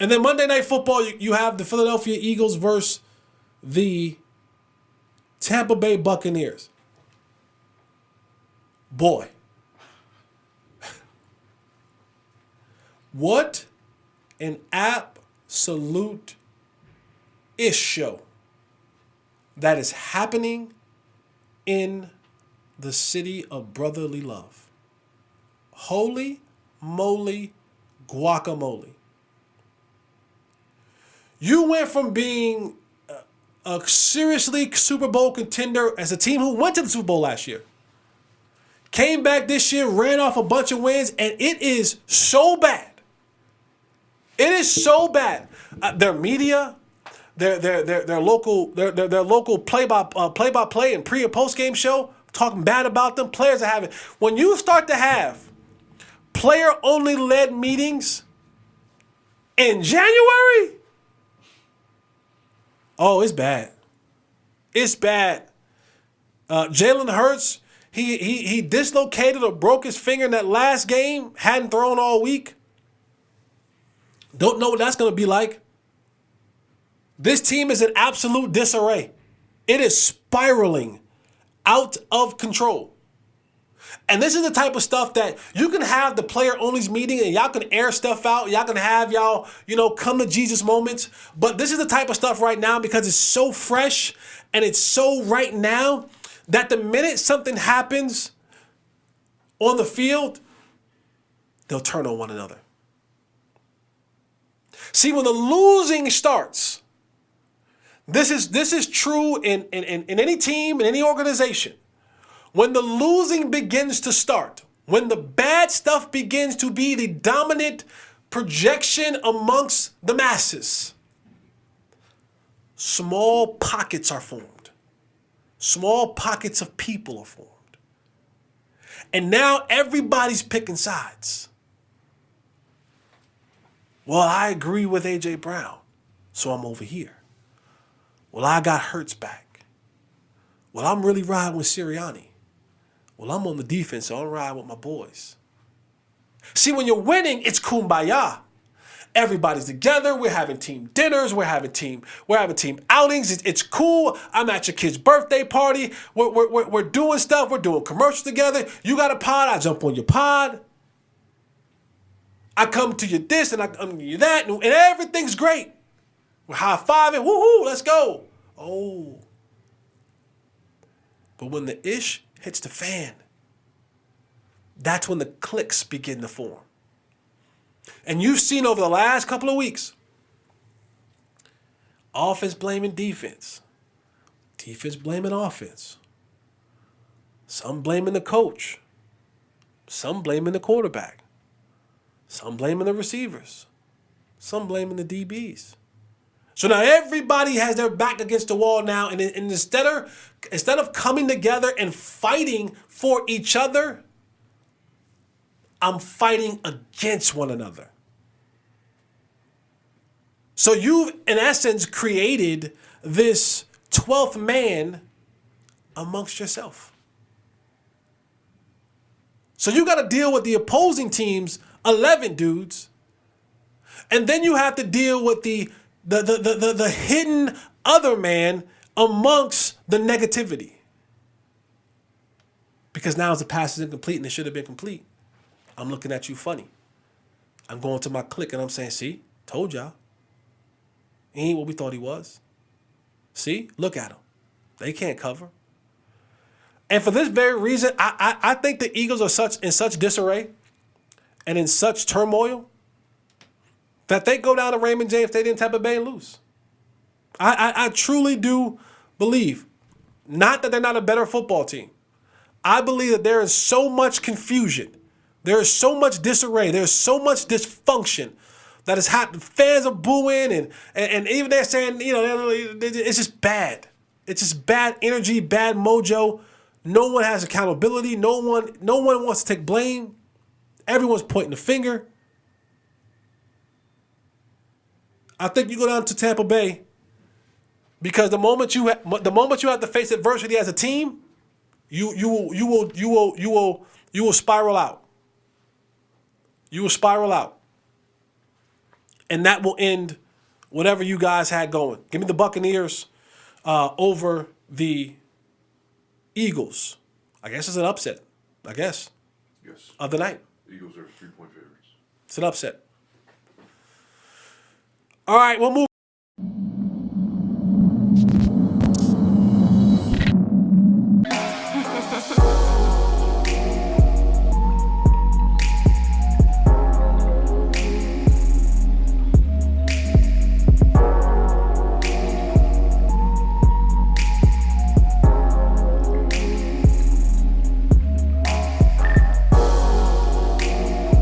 And then Monday Night Football, you have the Philadelphia Eagles versus the Tampa Bay Buccaneers. Boy. What an absolute ish show that is happening in the city of brotherly love. Holy moly guacamole. You went from being a seriously Super Bowl contender as a team who went to the Super Bowl last year. Came back this year, ran off a bunch of wins, and it is so bad. It is so bad. Their media, their local play-by-play and pre and post game show talking bad about them. Players are having. When you start to have player only led meetings in January, oh, it's bad. It's bad. Jalen Hurts, he dislocated or broke his finger in that last game. Hadn't thrown all week. Don't know what that's going to be like. This team is in absolute disarray. It is spiraling out of control. And this is the type of stuff that you can have the player-only meeting and y'all can air stuff out. Y'all can have y'all, come to Jesus moments. But this is the type of stuff right now because it's so fresh and it's so right now that the minute something happens on the field, they'll turn on one another. See, when the losing starts, this is true in any team, in any organization. When the losing begins to start, when the bad stuff begins to be the dominant projection amongst the masses, small pockets are formed. Small pockets of people are formed. And now everybody's picking sides. Well, I agree with A.J. Brown, so I'm over here. Well, I got Hurts back. Well, I'm really riding with Sirianni. Well, I'm on the defense, so I'm riding with my boys. See, when you're winning, it's kumbaya. Everybody's together. We're having team dinners. We're having team outings. It's cool. I'm at your kid's birthday party. We're doing stuff. We're doing commercials together. You got a pod. I jump on your pod. I come to you this and I come to you that, and everything's great. We're high-fiving. Woohoo, let's go. Oh. But when the ish hits the fan, that's when the cliques begin to form. And you've seen over the last couple of weeks, offense blaming defense, defense blaming offense, some blaming the coach, some blaming the quarterback, some blaming the receivers, some blaming the DBs. So now everybody has their back against the wall now, and instead of coming together and fighting for each other, I'm fighting against one another. So you've, in essence, created this 12th man amongst yourself. So you got to deal with the opposing team's 11 dudes, and then you have to deal with the hidden other man amongst the negativity. Because now the pass is incomplete and it should have been complete. I'm looking at you funny. I'm going to my clique and I'm saying, see, told y'all. He ain't what we thought he was. See, look at him. They can't cover. And for this very reason, I think the Eagles are in such disarray and in such turmoil that they go down to Raymond James Stadium in Tampa Bay and lose. I truly do believe, not that they're not a better football team. I believe that there is so much confusion. There is so much disarray. There's so much dysfunction that has happened. Fans are booing and even they're saying, it's just bad. It's just bad energy, bad mojo. No one has accountability. No one wants to take blame. Everyone's pointing the finger. I think you go down to Tampa Bay because the moment you have to face adversity as a team, you will spiral out. You will spiral out. And that will end whatever you guys had going. Give me the Buccaneers over the Eagles. I guess it's an upset. I guess. Yes. Of the night. Eagles are 3-point favorites. It's an upset. All right, we'll move.